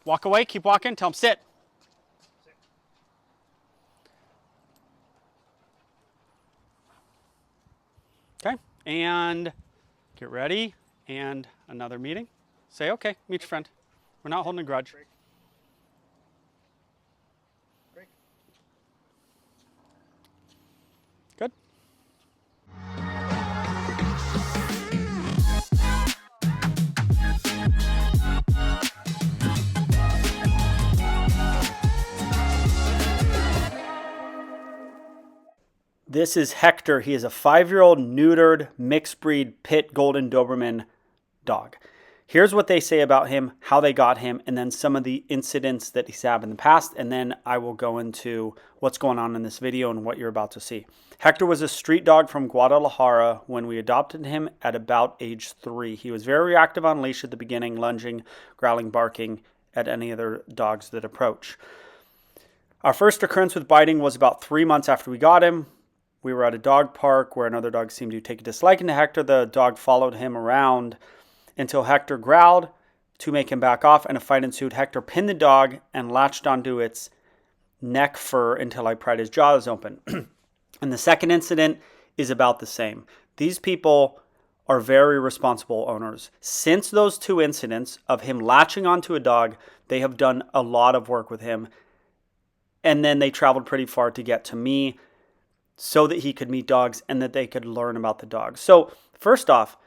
Walk away, keep walking, tell him sit. Okay, and get ready, and another meeting. Say, okay, meet your friend. We're not holding a grudge. Good. This is Hector. He is a 5-year-old neutered mixed breed pit golden Doberman dog. Here's what they say about him, how they got him, and then some of the incidents that he's had in the past, and then I will go into what's going on in this video and what you're about to see. Hector was a street dog from Guadalajara when we adopted him at about age 3. He was very reactive on leash at the beginning, lunging, growling, barking at any other dogs that approach. Our first occurrence with biting was about 3 months after we got him. We were at a dog park where another dog seemed to take a disliking to Hector. The dog followed him around until Hector growled to make him back off, and a fight ensued. Hector pinned the dog and latched onto its neck fur until I pried his jaws open. And the second incident is about the same. These people are very responsible owners. Since those 2 incidents of him latching onto a dog, they have done a lot of work with him. And then they traveled pretty far to get to me so that he could meet dogs and that they could learn about the dogs. So first off,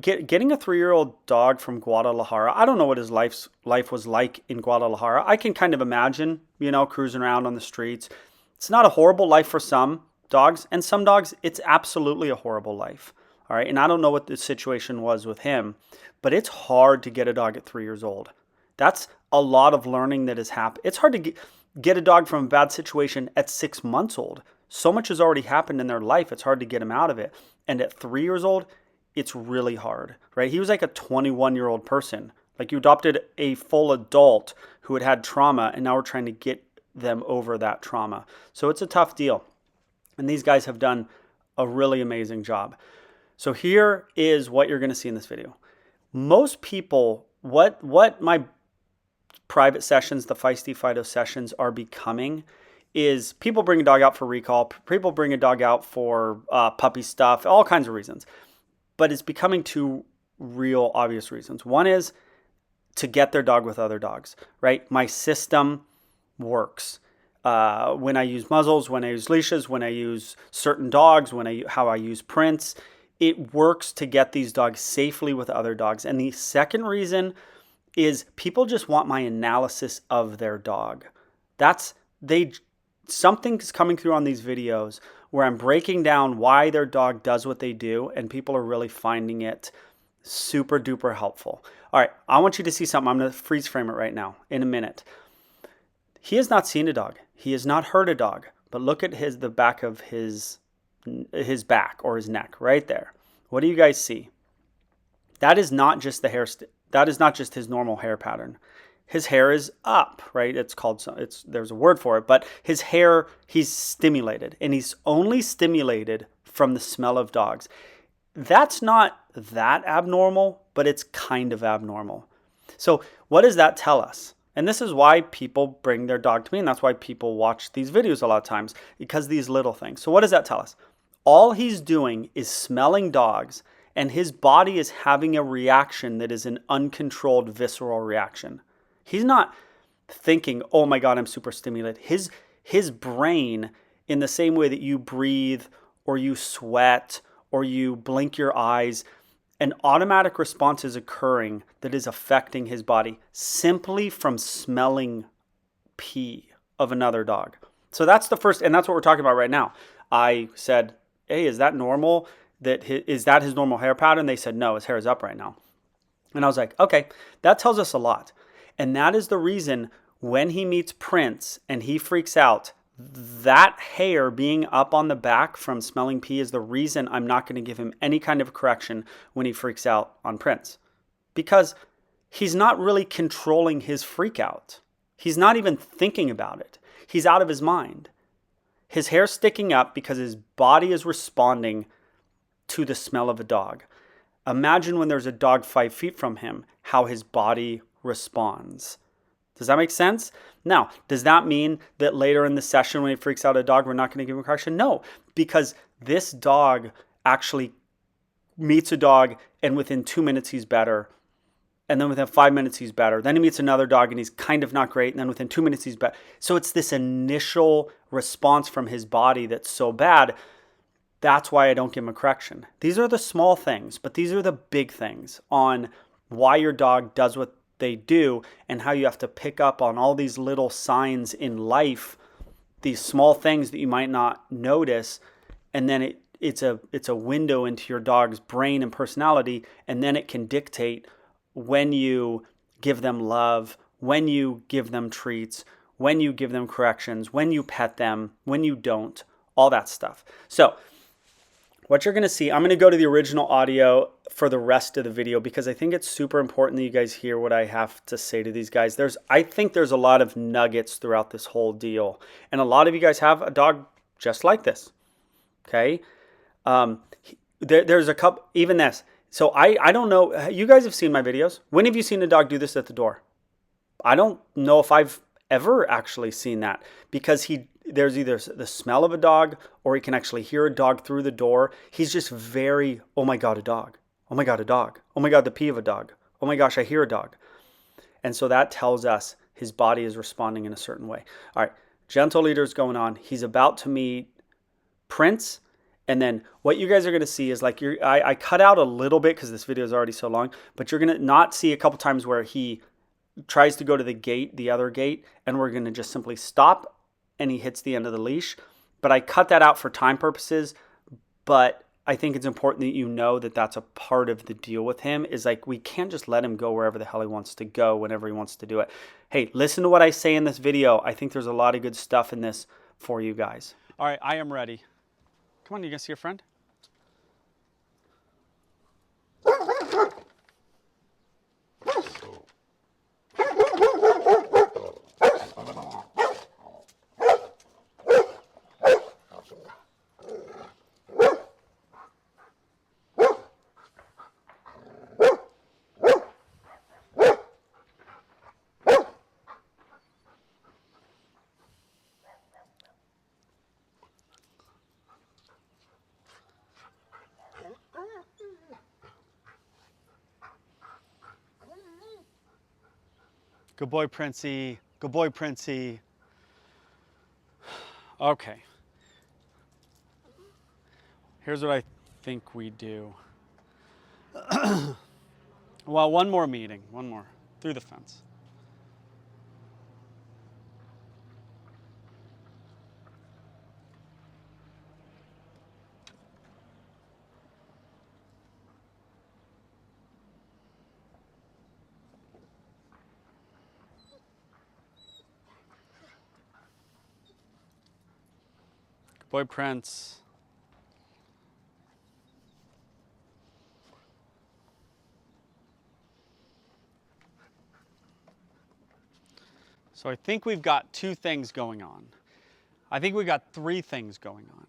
getting a 3-year-old dog from Guadalajara, I don't know what his life was like in Guadalajara. I can kind of imagine, cruising around on the streets. It's not a horrible life for some dogs, and some dogs, it's absolutely a horrible life. All right, and I don't know what the situation was with him, but it's hard to get a dog at 3 years old. That's a lot of learning that has happened. It's hard to get a dog from a bad situation at 6 months old. So much has already happened in their life, it's hard to get them out of it. And at 3 years old, it's really hard, right? He was like a 21-year-old person. Like, you adopted a full adult who had had trauma, and now we're trying to get them over that trauma. So it's a tough deal. And these guys have done a really amazing job. So here is what you're going to see in this video. Most people, what my private sessions, the Feisty Fido sessions, are becoming is people bring a dog out for recall. People bring a dog out for puppy stuff, all kinds of reasons. But it's becoming 2 real obvious reasons. One is to get their dog with other dogs, right? My system works. When I use muzzles, when I use leashes, when I use certain dogs, how I use prints, it works to get these dogs safely with other dogs. And the second reason is people just want my analysis of their dog. Something's coming through on these videos where I'm breaking down why their dog does what they do, and people are really finding it super duper helpful. All right, I want you to see something. I'm going to freeze frame it right now in a minute. He has not seen a dog. He has not heard a dog, but look at the back of his back or his neck right there. What do you guys see? That is not just the hair. That is not just his normal hair pattern. His hair is up, right? There's a word for it, but his hair, he's stimulated, and he's only stimulated from the smell of dogs. That's not that abnormal, but it's kind of abnormal. So what does that tell us? And this is why people bring their dog to me, and that's why people watch these videos a lot of times, because these little things. So what does that tell us? All he's doing is smelling dogs, and his body is having a reaction that is an uncontrolled visceral reaction. He's not thinking, oh my God, I'm super stimulated. His brain, in the same way that you breathe or you sweat or you blink your eyes, an automatic response is occurring that is affecting his body simply from smelling pee of another dog. So that's the first, and that's what we're talking about right now. I said, hey, is that normal? Is that his normal hair pattern? They said, no, his hair is up right now. And I was like, okay, that tells us a lot. And that is the reason when he meets Prince and he freaks out, that hair being up on the back from smelling pee is the reason I'm not going to give him any kind of correction when he freaks out on Prince. Because he's not really controlling his freak out. He's not even thinking about it. He's out of his mind. His hair's sticking up because his body is responding to the smell of a dog. Imagine when there's a dog 5 feet from him, how his body responds. Does that make sense? Now, does that mean that later in the session when he freaks out a dog, we're not going to give him correction? No, because this dog actually meets a dog and within 2 minutes he's better. And then within 5 minutes he's better. Then he meets another dog and he's kind of not great. And then within 2 minutes he's better. So it's this initial response from his body that's so bad. That's why I don't give him a correction. These are the small things, but these are the big things on why your dog does what they do and how you have to pick up on all these little signs in life, these small things that you might not notice, and then it's a window into your dog's brain and personality, and then it can dictate when you give them love, when you give them treats, when you give them corrections, when you pet them, when you don't, all that stuff. So what you're going to see, I'm going to go to the original audio for the rest of the video because I think it's super important that you guys hear what I have to say to these guys. I think there's a lot of nuggets throughout this whole deal. And a lot of you guys have a dog just like this, okay? There's a couple, even this. So I don't know, you guys have seen my videos. When have you seen a dog do this at the door? I don't know if I've ever actually seen that because there's either the smell of a dog or he can actually hear a dog through the door. He's just very, oh my God, a dog. Oh my God, a dog. Oh my God, the pee of a dog. Oh my gosh, I hear a dog. And so that tells us his body is responding in a certain way. All right, gentle leader's going on. He's about to meet Prince. And then what you guys are going to see is like, I cut out a little bit because this video is already so long, but you're going to not see a couple times where he tries to go to the gate, the other gate, and we're going to just simply stop and he hits the end of the leash. But I cut that out for time purposes, but I think it's important that you know that that's a part of the deal with him is like, we can't just let him go wherever the hell he wants to go whenever he wants to do it. Hey, listen to what I say in this video. I think there's a lot of good stuff in this for you guys. All right, I am ready. Come on, you gonna see your friend? Good boy, Princey. Good boy, Princey. Okay. Here's what I think we do. Well, one more meeting. One more. Through the fence. Good boy, Prince. So I think we've got two things going on. I think we've got three things going on.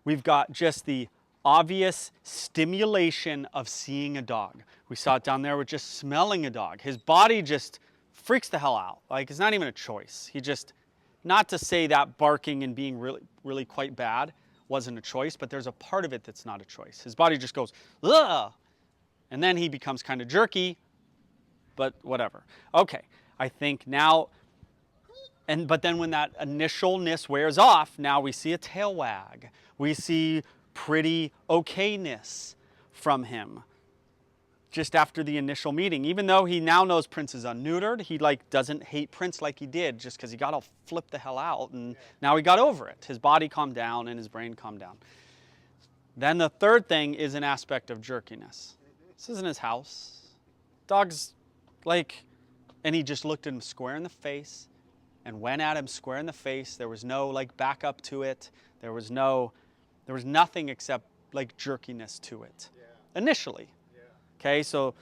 We've got just the obvious stimulation of seeing a dog. We saw it down there with just smelling a dog. His body just freaks the hell out. Like, it's not even a choice. He just, not to say that barking and being really quite bad wasn't a choice, but there's a part of it that's not a choice. His body just goes, ugh! And then he becomes kind of jerky, but whatever. Okay, I think now, but then when that initialness wears off, now we see a tail wag. We see pretty okayness from him just after the initial meeting. Even though he now knows Prince is unneutered, he like doesn't hate Prince like he did just because he got all flipped the hell out, and now he got over it. His body calmed down and his brain calmed down. Then the third thing is an aspect of jerkiness. This isn't his house. Dog's like, and he just looked him square in the face and went at him square in the face. There was no like back up to it. There was nothing except like jerkiness to it initially. Okay, so,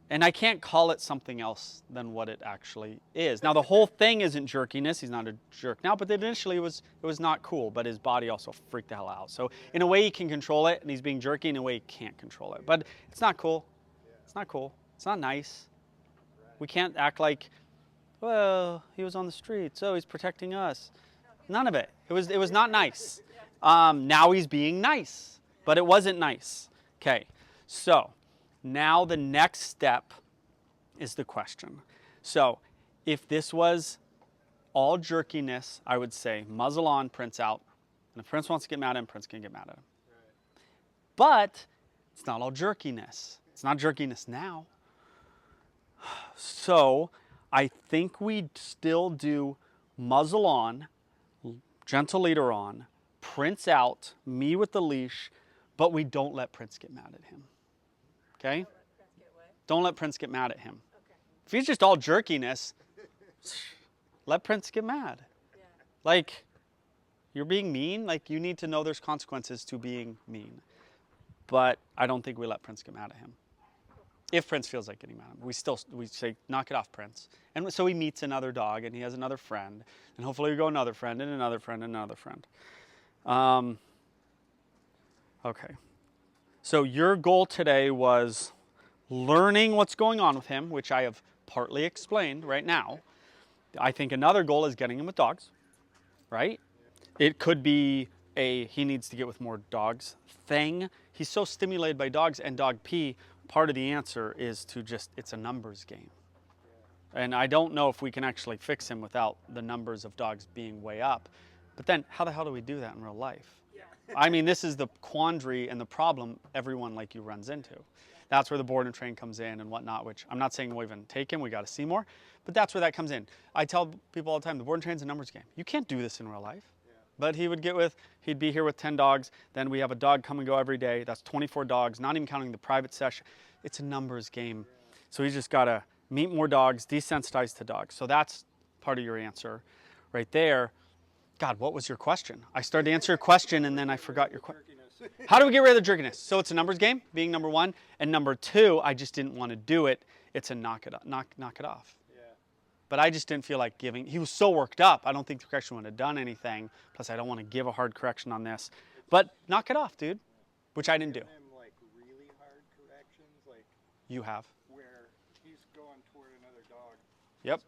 and I can't call it something else than what it actually is. Now the whole thing isn't jerkiness. He's not a jerk now, but initially it was not cool, but his body also freaked the hell out. So in a way he can control it, and he's being jerky. In a way he can't control it, but it's not cool. It's not cool. It's not nice. We can't act like, well, he was on the street, so he's protecting us. None of it. It was not nice. Now he's being nice, but it wasn't nice. Okay, so now the next step is the question. So if this was all jerkiness, I would say muzzle on, Prince out. And if Prince wants to get mad at him, Prince can get mad at him. But it's not all jerkiness. It's not jerkiness now. So I think we still do muzzle on, gentle leader on, Prince out, me with the leash, but we don't let Prince get mad at him. Okay? Don't let Prince get mad at him. Okay. If he's just all jerkiness, let Prince get mad. Yeah. Like, you're being mean. Like, you need to know there's consequences to being mean. But I don't think we let Prince get mad at him. If Prince feels like getting mad at him, we say, knock it off, Prince. And so he meets another dog, and he has another friend. And hopefully we go another friend, and another friend, and another friend. Okay. So your goal today was learning what's going on with him, which I have partly explained right now. I think another goal is getting him with dogs, right? It could be he needs to get with more dogs thing. He's so stimulated by dogs and dog pee. Part of the answer is to it's a numbers game. And I don't know if we can actually fix him without the numbers of dogs being way up. But then how the hell do we do that in real life? I mean, this is the quandary and the problem everyone like you runs into. That's where the board and train comes in and whatnot, which I'm not saying we'll even take him, we got to see more, but that's where that comes in. I tell people all the time, the board and train's a numbers game. You can't do this in real life. Yeah. But he'd be here with 10 dogs, then we have a dog come and go every day. That's 24 dogs, not even counting the private session. It's a numbers game. So he's just got to meet more dogs, desensitize to dogs. So that's part of your answer right there. God, what was your question? I started to answer your question and then I forgot your question. How do we get rid of the jerkiness? So it's a numbers game, being number one. And number two, I just didn't want to do it. It's a knock it off. Yeah. But I just didn't feel like giving. He was so worked up. I don't think the correction would have done anything. Plus, I don't want to give a hard correction on this. But knock it off, dude. Which I didn't do. Him, like, really hard corrections, like you have. Where he's going toward another dog. Yep.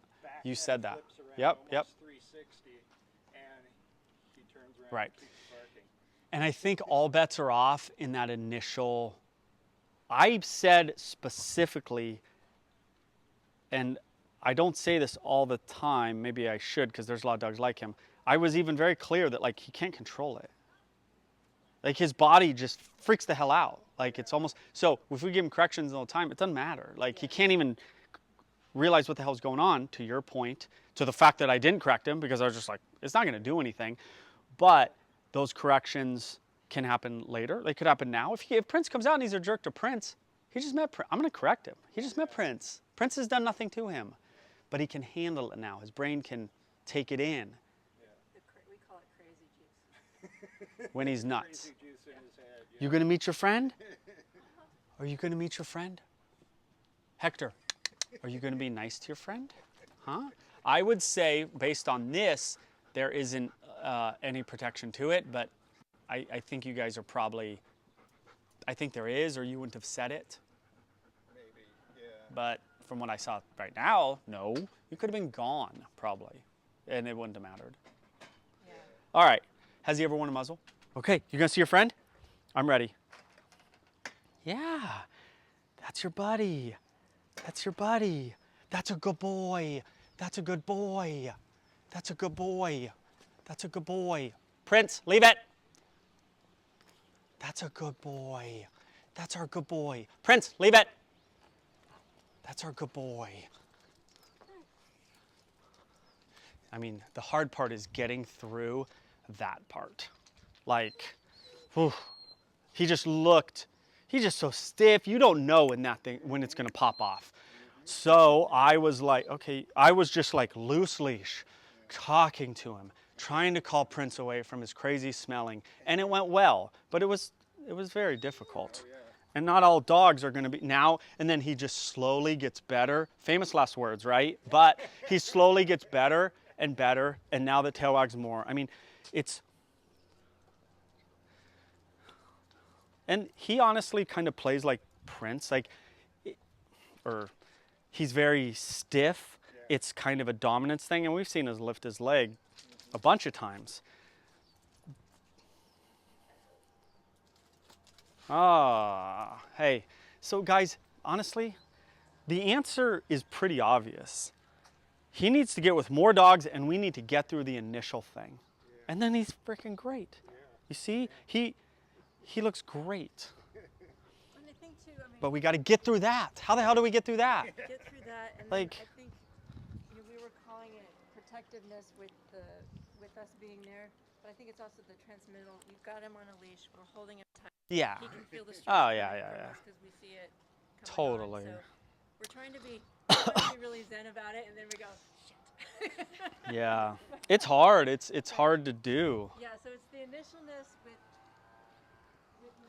You said that. Yep. 360, and he turns around. Right. And keeps barking. And I think all bets are off in that initial. I said specifically, and I don't say this all the time, maybe I should because there's a lot of dogs like him. I was even very clear that like he can't control it. Like his body just freaks the hell out. Like it's almost, so if we give him corrections all the time, it doesn't matter. Like he can't even realize what the hell's going on, to your point, to the fact that I didn't correct him because I was just like, it's not going to do anything. But those corrections can happen later. They could happen now. If Prince comes out and he's a jerk to Prince, he just met Prince. I'm going to correct him. He just met Prince. Prince has done nothing to him, but he can handle it now. His brain can take it in. We call it crazy juice. When he's nuts. Crazy juice in his head, yeah. You going to meet your friend? Are you going to meet your friend? Hector, are you going to be nice to your friend? Huh? I would say, based on this, there isn't any protection to it, but I think you guys are probably, I think there is, or you wouldn't have said it. Maybe, yeah. But from what I saw right now, no. You could have been gone, probably, and it wouldn't have mattered. Yeah. All right. Has he ever worn a muzzle? Okay, you're going to see your friend? I'm ready. Yeah, that's your buddy. That's your buddy. That's a good boy. That's a good boy. That's a good boy. That's a good boy. Prince, leave it. That's a good boy. That's our good boy. Prince, leave it. That's our good boy. I mean, the hard part is getting through that part. Like, whew, he's just so stiff. You don't know when it's gonna pop off. So I was like, okay, I was just like loose leash, talking to him, trying to call Prince away from his crazy smelling, and it went well, but it was very difficult. Oh, yeah. And not all dogs are gonna be now, and then he just slowly gets better. Famous last words, right? But he slowly gets better, and now the tail wags more. I mean, and he honestly kind of plays like Prince, He's very stiff. Yeah. It's kind of a dominance thing, and we've seen us lift his leg a bunch of times. Ah, hey. So guys, honestly, the answer is pretty obvious. He needs to get with more dogs, and we need to get through the initial thing. Yeah. And then he's freaking great. Yeah. You see, he looks great. And I think too, I mean, But we got to get through that. How the hell do we get through that? get through that, and Like- then I think we were calling it protectiveness with us being there, but I think it's also the transmittal. You've got him on a leash. We're holding him tight. Yeah. He can feel the stress. Oh, yeah. Because we see it coming Totally. on. So we're trying to be really zen about it, and then we go, shit. Yeah. It's hard. It's hard to do. Yeah, so it's the initialness with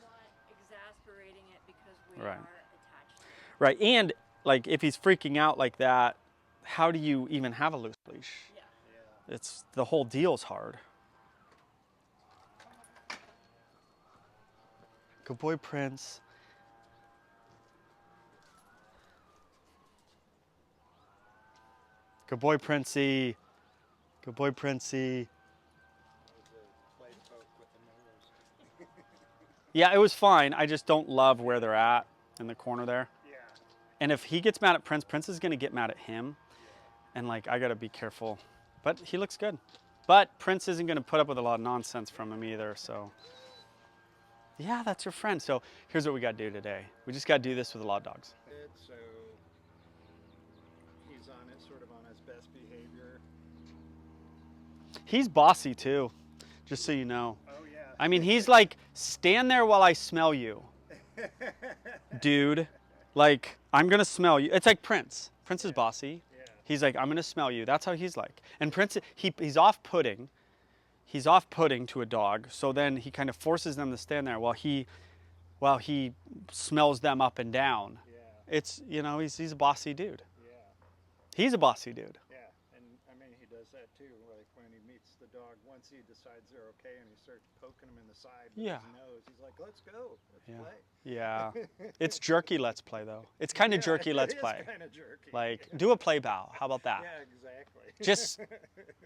not exasperating it because we Right. are attached to it. Right. And like if he's freaking out like that, how do you even have a loose leash? Yeah. Yeah. It's the whole deal's hard. Good boy, Prince. Good boy, Princey. Good boy, Princey. That was a play poke with the nose. Yeah, it was fine. I just don't love where they're at in the corner there. Yeah. And if he gets mad at Prince, Prince is going to get mad at him. And like, I got to be careful. But he looks good. But Prince isn't going to put up with a lot of nonsense from him either. So, yeah, that's your friend. So here's what we got to do today. We just got to do this with a lot of dogs. So he's on it, sort of on his best behavior. He's bossy too, just so you know. Oh yeah. I mean, he's like, stand there while I smell you, dude. Like, I'm going to smell you. It's like Prince. Prince is bossy. Yeah. He's like, I'm going to smell you. That's how he's like. And Prince, he's off-putting. He's off-putting to a dog. So then he kind of forces them to stand there while he smells them up and down. Yeah. It's, he's a bossy dude. Yeah. He's a bossy dude. Yeah. And I mean, he does that too. Like when he meets the dog, once he decides they're okay, and he starts poking him in the side with Yeah. his nose, he's like, "Let's go, let's Yeah. play." Yeah. It's jerky let's play though. It's kind of jerky let's play. It's kind of jerky. Like, do a play bow. How about that? Yeah, exactly. Just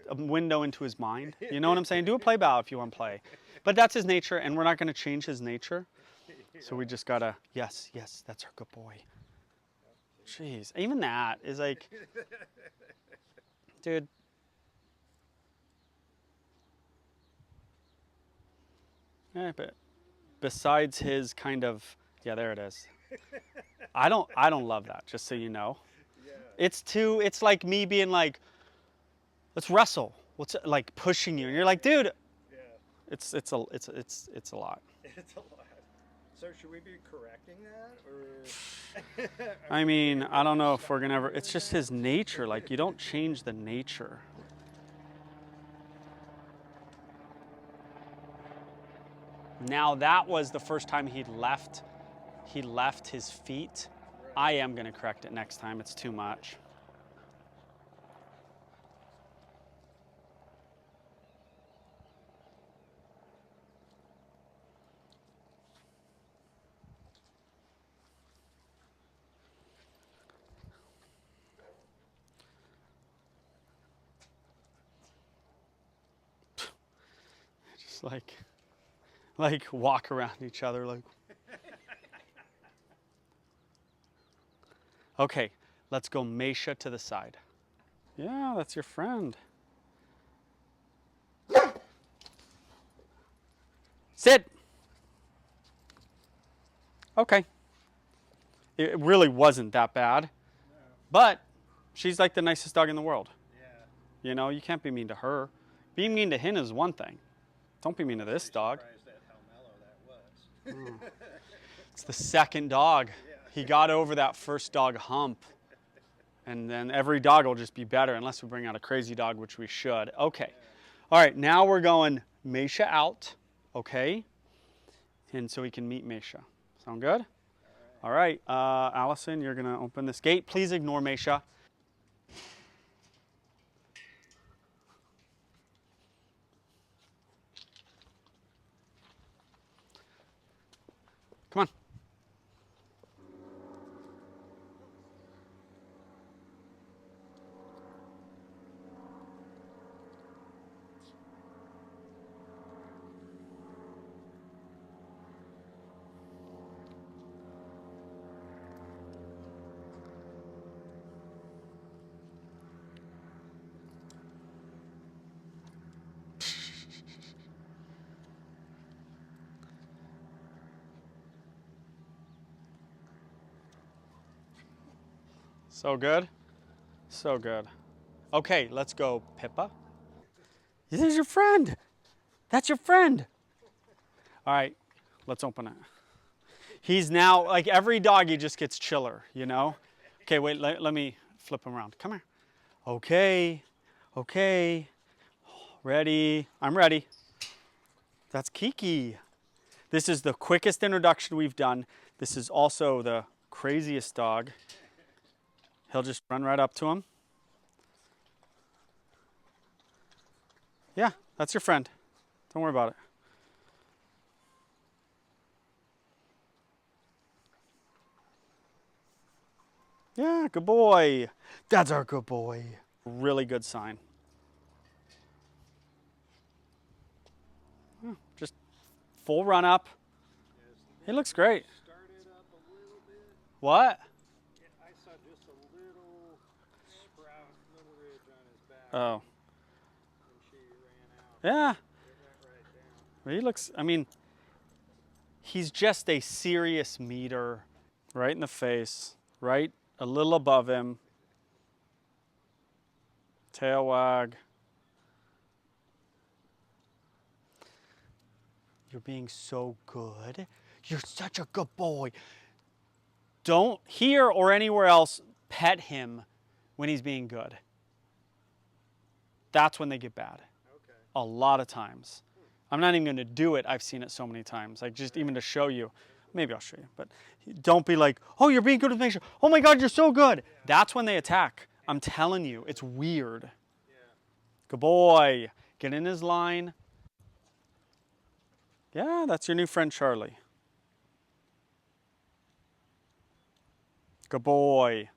a window into his mind. You know what I'm saying? Do a play bow if you want to play. But that's his nature, and we're not going to change his nature. So we just got to, yes, that's our good boy. Jeez. Even that is like, dude. But besides his kind of, yeah, there it is. I don't love that, just so you know. Yeah. It's like me being like, let's wrestle. What's like pushing you, and you're like, dude, Yeah. it's a lot. It's a lot. So should we be correcting that, or? I mean, I don't know if we're gonna ever. It's just his nature. Like, you don't change the nature. Now that was the first time he left his feet. I am gonna correct it next time. It's too much. Just like walk around each other like. Okay, let's go Meisha to the side. Yeah, that's your friend. Sit. Okay. It really wasn't that bad. But she's like the nicest dog in the world. Yeah. You can't be mean to her. Being mean to him is one thing. Don't be mean to this dog. Surprised at how mellow that was. It's the second dog. He got over that first dog hump. And then every dog will just be better unless we bring out a crazy dog, which we should. Okay. All right, now we're going Meisha out, okay? And so we can meet Meisha. Sound good? All right, Allison, you're gonna open this gate. Please ignore Meisha. Come on. So good. So good. Okay, let's go, Pippa. This is your friend. That's your friend. All right, let's open it. He's now, like every dog, he just gets chiller, you know? Okay, wait, let me flip him around. Come here. Okay, okay. Ready? I'm ready. That's Kiki. This is the quickest introduction we've done. This is also the craziest dog. He'll just run right up to him. Yeah, that's your friend. Don't worry about it. Yeah, good boy. That's our good boy. Really good sign. Just full run up. He looks great. Started up a little bit. What? Yeah, I saw just a little sprout, little ridge on his back. Oh. And she ran out. Yeah. It went right down. He looks, I mean, he's just a serious meter. Right in the face. Right a little above him. Tail wag. You're being so good. You're such a good boy. Don't here or anywhere else pet him when he's being good. That's when they get bad. Okay. A lot of times. I'm not even going to do it. I've seen it so many times. Like just even to show you. Maybe I'll show you. But don't be like, oh, you're being good with nature. Oh my God, you're so good. That's when they attack. I'm telling you, it's weird. Yeah. Good boy. Get in his line. Yeah, that's your new friend, Charlie. Good boy.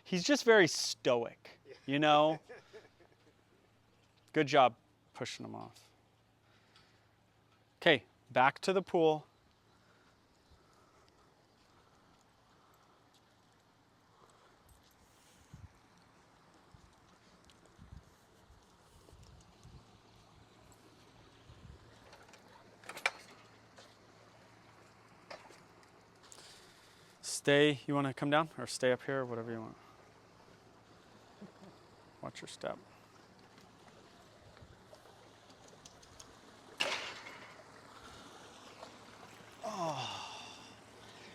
He's just very stoic, you know? Good job pushing him off. Okay, back to the pool. Stay, you want to come down or stay up here, whatever you want. Watch your step. Oh.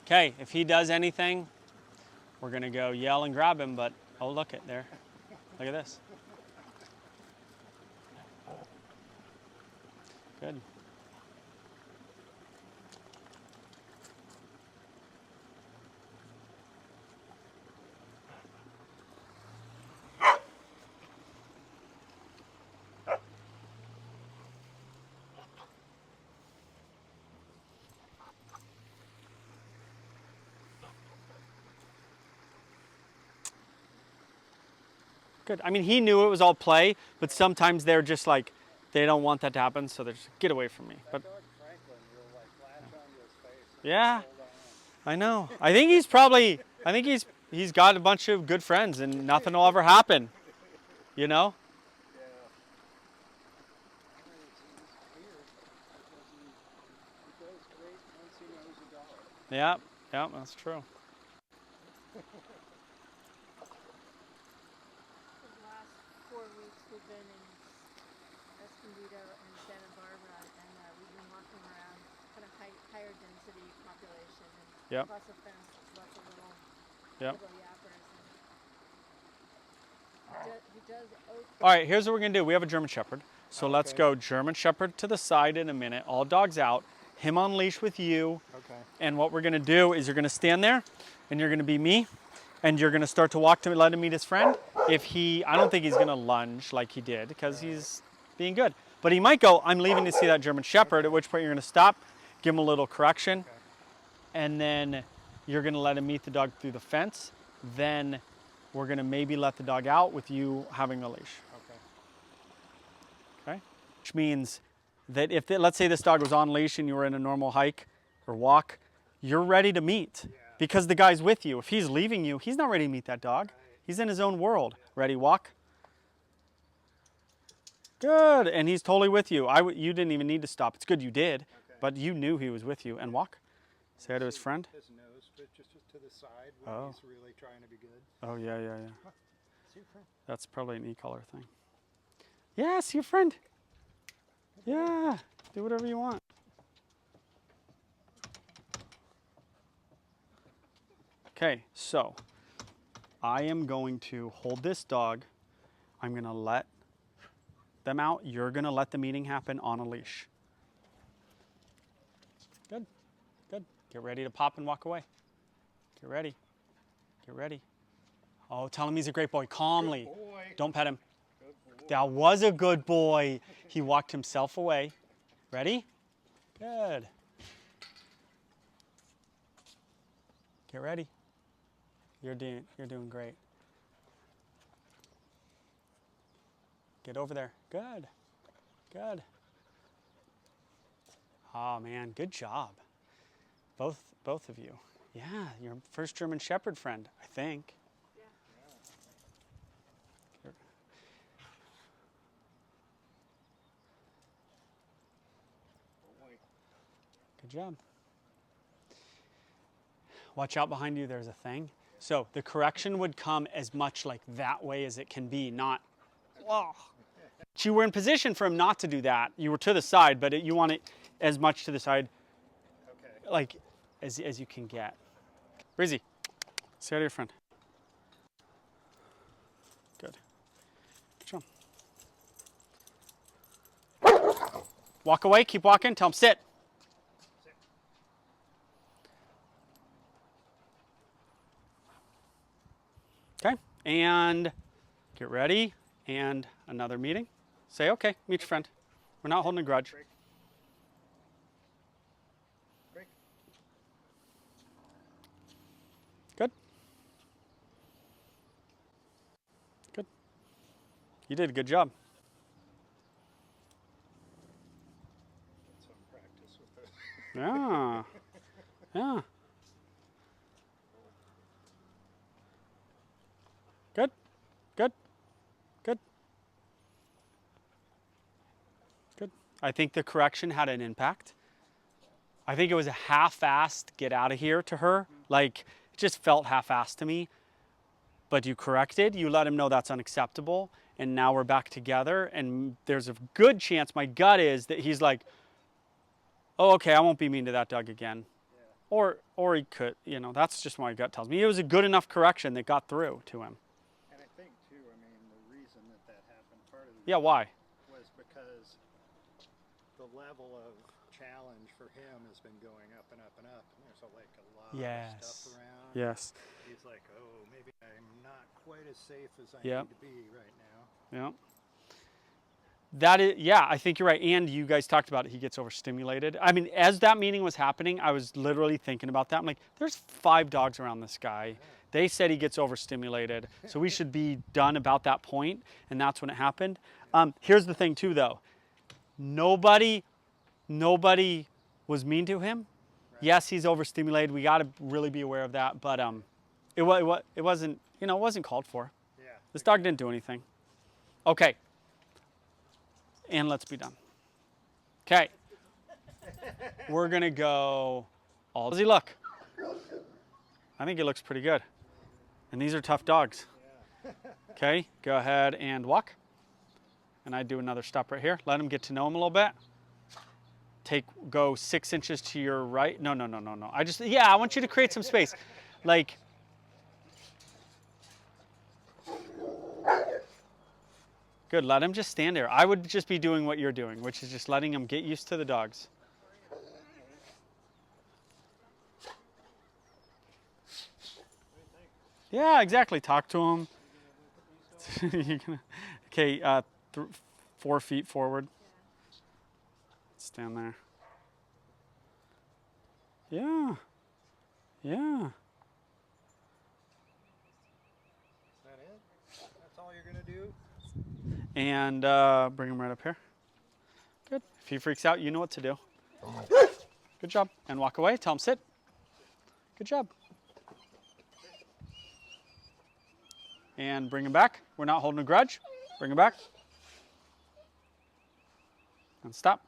Okay, if he does anything, we're gonna go yell and grab him, but oh, look at there. Look at this. Good. Good. I mean, he knew it was all play, but sometimes they're just like, they don't want that to happen, so they're just, get away from me. But That dog Franklin will like latch onto his face. yeah, Hold on. I know. I think he's probably, I think he's got a bunch of good friends and nothing will ever happen, you know? Yeah. It's weird because he does great once he knows a dog. Yeah, that's true. The last 4 weeks we've been in Escondido and Santa Barbara, and we've been walking around kind of higher density population, and Yep. lots of fence, lots of little Yep. yappers. And he does okay. All right, here's what we're gonna do. We have a German Shepherd. So let's Okay. go German Shepherd to the side in a minute. All dogs out. Him on leash with you. Okay. And what we're gonna do is you're gonna stand there and you're gonna be me. And you're gonna start to walk to let him meet his friend. I don't think he's gonna lunge like he did because he's being good. But he might go, I'm leaving to see that German Shepherd, at which point you're gonna stop, give him a little correction. Okay. And then you're gonna let him meet the dog through the fence. Then we're gonna maybe let the dog out with you having the leash. Okay. Okay? Which means that if, let's say this dog was on leash and you were in a normal hike or walk, you're ready to meet because the guy's with you. If he's leaving you, he's not ready to meet that dog. He's in his own world. Ready, walk. Good, and he's totally with you. You didn't even need to stop. It's good you did, but you knew he was with you. And walk. Say hi to his friend. His nose, but just to the the side when Oh. he's really trying to be good. Oh, yeah, yeah, yeah. See your friend. That's probably an e-collar thing. Yeah, see your friend. Yeah, do whatever you want. Okay, so I am going to hold this dog. I'm going to let them out. You're going to let the meeting happen on a leash. Good, good. Get ready to pop and walk away. Get ready. Get ready. Oh, tell him he's a great boy. Calmly. Good boy. Don't pet him. Good boy. That was a good boy. He walked himself away. Ready? Good. Get ready. You're doing great. Get over there. Good. Good. Oh man, good job. Both of you. Yeah, your first German Shepherd friend, I think. Yeah. Boy. Good job. Watch out behind you, there's a thing. So the correction would come as much like that way as it can be, not, whoa. You were in position for him not to do that. You were to the side, but you want it as much to the side Okay. like as you can get. Breezy, say hi to your friend. Good. Good job. Walk away, keep walking, tell him sit. Sit. Okay, and get ready, and another meeting. Say, okay, meet your friend. We're not holding a grudge. Break. Break. Good. Good. You did a good job. Get some practice with it. Yeah. Yeah. Good. Good. Good. Good. I think the correction had an impact. I think it was a half-assed get out of here to her. Like, it just felt half-assed to me. But you corrected, you let him know that's unacceptable, and now we're back together, and there's a good chance, my gut is, that he's like, oh, okay, I won't be mean to that dog again. Yeah. Or he could, that's just what my gut tells me. It was a good enough correction that got through to him. And I think too, I mean, the reason that happened, part of the Yeah, why? was because the level of challenge for him has been going up and up and up, and there's like a lot of stuff around. Yes. He's like, oh, maybe I'm not quite as safe as I Yep. need to be right now. Yeah. That is, yeah, I think you're right. And you guys talked about it. He gets overstimulated. I mean, as that meeting was happening, I was literally thinking about that. I'm like, there's 5 dogs around this guy. They said he gets overstimulated. So we should be done about that point. And that's when it happened. Here's the thing too, though. Nobody was mean to him. Right. Yes, he's overstimulated. We got to really be aware of that. But it wasn't, it wasn't called for. Yeah. This dog didn't do anything. Okay. And let's be done. Okay. We're going to go, all does he look? I think he looks pretty good. And these are tough dogs. Yeah. Okay, go ahead and walk. And I do another stop right here. Let him get to know him a little bit. Go 6 inches to your right. No. I want you to create some space. Like, good, let him just stand there. I would just be doing what you're doing, which is just letting him get used to the dogs. Yeah, exactly. Talk to him. Okay, 4 feet forward. Stand there. Yeah. Yeah. Is that it? That's all you're going to do? And bring him right up here. Good. If he freaks out, you know what to do. Good job. And walk away. Tell him sit. Good job. And bring him back. We're not holding a grudge. Bring him back. And stop.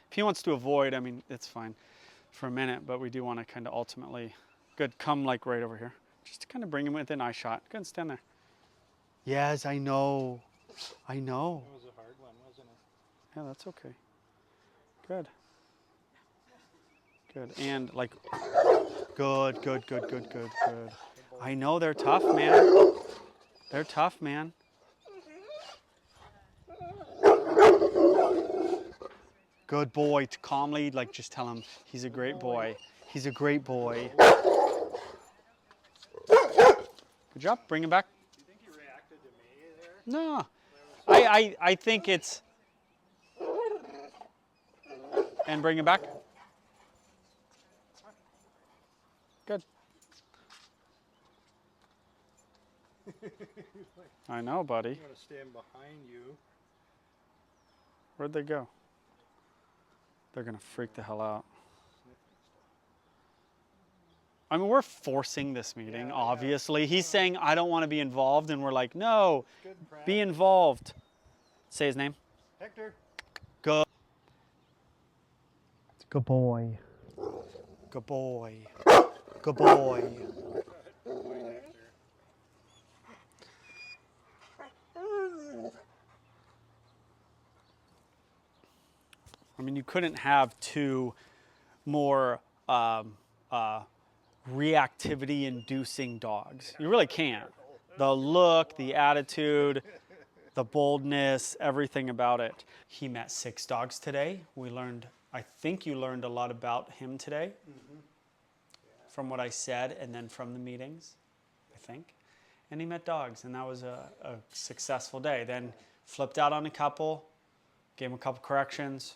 If he wants to avoid, I mean, it's fine for a minute, but we do want to kind of ultimately Good. Come like right over here. Just to kind of bring him within eye shot. Good. Stand there. Yes, I know. I know. It was a hard one, wasn't it? Yeah, that's okay. Good. Good. And like, good, good, good, good, good, good. I know they're tough, man. They're tough, man. Good boy. Calmly, like, just tell him he's a great boy. He's a great boy. Good job. Bring him back. Do you think he reacted to me there? No. I think it's... And bring him back. Good. I know, buddy. I'm going to stand behind you. Where'd they go? They're going to freak the hell out. I mean, we're forcing this meeting, obviously. He's saying, I don't want to be involved, and we're like, no, be involved. Say his name. Hector. Good. Good boy. Good boy. Good boy. I mean, you couldn't have two more reactivity-inducing dogs. You really can't. The look, the attitude, the boldness, everything about it. He met 6 dogs today. We learned, I think you learned a lot about him today, from what I said and then from the meetings, I think. And he met dogs, and that was a successful day. Then flipped out on a couple, gave him a couple corrections,